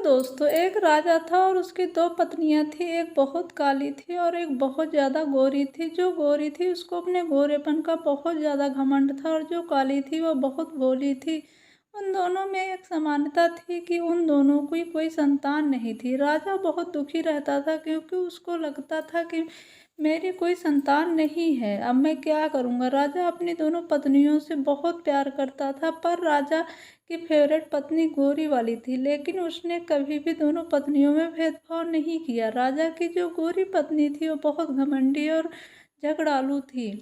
दोस्तों, एक राजा था और उसकी दो पत्नियां थी। एक बहुत काली थी और एक बहुत ज़्यादा गोरी थी। जो गोरी थी उसको अपने गोरेपन का बहुत ज़्यादा घमंड था और जो काली थी वह बहुत भोली थी। उन दोनों में एक समानता थी कि उन दोनों की कोई संतान नहीं थी। राजा बहुत दुखी रहता था क्योंकि उसको लगता था कि मेरी कोई संतान नहीं है, अब मैं क्या करूँगा। राजा अपनी दोनों पत्नियों से बहुत प्यार करता था, पर राजा की फेवरेट पत्नी गोरी वाली थी, लेकिन उसने कभी भी दोनों पत्नियों में भेदभाव नहीं किया। राजा की जो गोरी पत्नी थी वो बहुत घमंडी और झगड़ालू थी।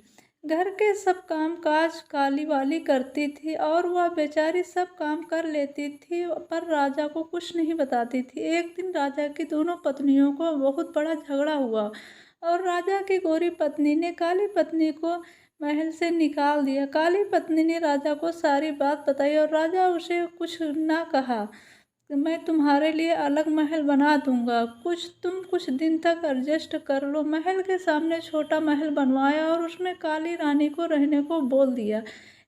घर के सब काम काज काली वाली करती थी और वह बेचारी सब काम कर लेती थी, पर राजा को कुछ नहीं बताती थी। एक दिन राजा की दोनों पत्नियों को बहुत बड़ा झगड़ा हुआ और राजा की गोरी पत्नी ने काली पत्नी को महल से निकाल दिया। काली पत्नी ने राजा को सारी बात बताई और राजा उसे कुछ ना कहा। मैं तुम्हारे लिए अलग महल बना दूंगा, तुम कुछ दिन तक एडजस्ट कर लो। महल के सामने छोटा महल बनवाया और उसमें काली रानी को रहने को बोल दिया।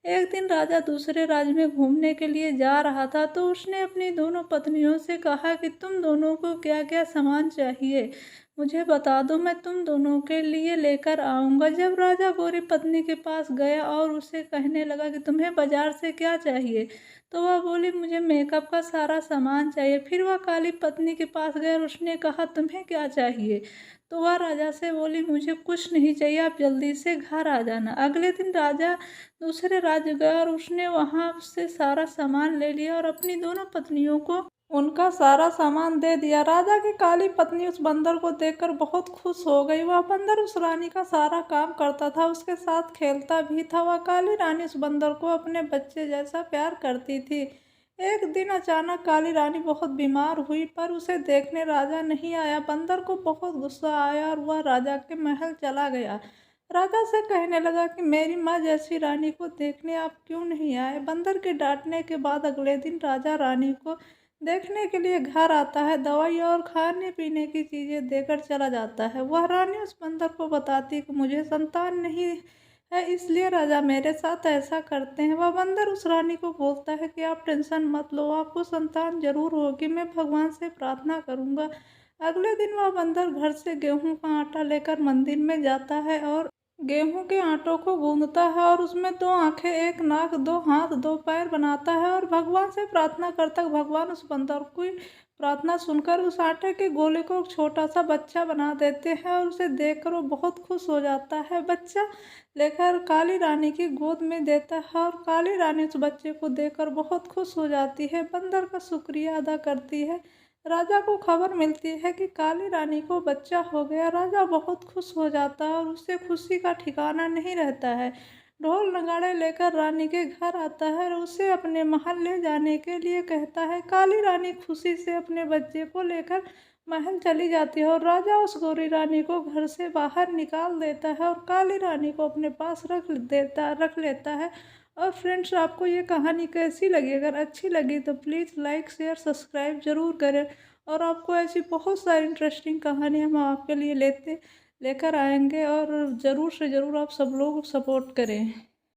एक दिन राजा दूसरे राज्य में घूमने के लिए जा रहा था तो उसने अपनी दोनों पत्नियों से कहा कि तुम दोनों को क्या क्या सामान चाहिए मुझे बता दो, मैं तुम दोनों के लिए लेकर आऊँगा। जब राजा गोरी पत्नी के पास गया और उसे कहने लगा कि तुम्हें बाजार से क्या चाहिए, तो वह बोली मुझे मेकअप का सारा सामान चाहिए। फिर वह काली पत्नी के पास गया और उसने कहा तुम्हें क्या चाहिए, तो वह राजा से बोली मुझे कुछ नहीं चाहिए, आप जल्दी से घर आ जाना। अगले दिन राजा दूसरे राज्य गया और उसने वहाँ से सारा सामान ले लिया और अपनी दोनों पत्नियों को उनका सारा सामान दे दिया। राजा की काली पत्नी उस बंदर को देखकर बहुत खुश हो गई। वह बंदर उस रानी का सारा काम करता था, उसके साथ खेलता भी था। वह काली रानी उस बंदर को अपने बच्चे जैसा प्यार करती थी। एक दिन अचानक काली रानी बहुत बीमार हुई, पर उसे देखने राजा नहीं आया। बंदर को बहुत गुस्सा आया और वह राजा के महल चला गया। राजा से कहने लगा कि मेरी माँ जैसी रानी को देखने आप क्यों नहीं आए। बंदर के डांटने के बाद अगले दिन राजा रानी को देखने के लिए घर आता है। दवाई और खाने पीने की चीज़ें देकर चला जाता है। वह रानी उस बंदर को बताती कि मुझे संतान नहीं है, इसलिए राजा मेरे साथ ऐसा करते हैं। वह बंदर उस रानी को बोलता है कि आप टेंशन मत लो, आपको संतान जरूर होगी, मैं भगवान से प्रार्थना करूँगा। अगले दिन वह बंदर घर से गेहूं का आटा लेकर मंदिर में जाता है और गेहूं के आटों को गूंदता है और उसमें दो आंखें, एक नाक, दो हाथ, दो पैर बनाता है और भगवान से प्रार्थना करता है। भगवान उस बंदर की प्रार्थना सुनकर उस आटे के गोले को एक छोटा सा बच्चा बना देते हैं और उसे देखकर वो बहुत खुश हो जाता है। बच्चा लेकर काली रानी की गोद में देता है और काली रानी उस बच्चे को देखकर बहुत खुश हो जाती है, बंदर का शुक्रिया अदा करती है। राजा को खबर मिलती है कि काली रानी को बच्चा हो गया। राजा बहुत खुश हो जाता है और उससे खुशी का ठिकाना नहीं रहता है। ढोल नगाड़े लेकर रानी के घर आता है और उसे अपने महल ले जाने के लिए कहता है। काली रानी खुशी से अपने बच्चे को लेकर महल चली जाती है और राजा उस गोरी रानी को घर से बाहर निकाल देता है और काली रानी को अपने पास रख लेता है। और फ्रेंड्स, आपको ये कहानी कैसी लगी? अगर अच्छी लगी तो प्लीज़ लाइक शेयर सब्सक्राइब ज़रूर करें और आपको ऐसी बहुत सारी इंटरेस्टिंग कहानी हम आपके लिए लेकर आएंगे और ज़रूर से ज़रूर आप सब लोग सपोर्ट करें।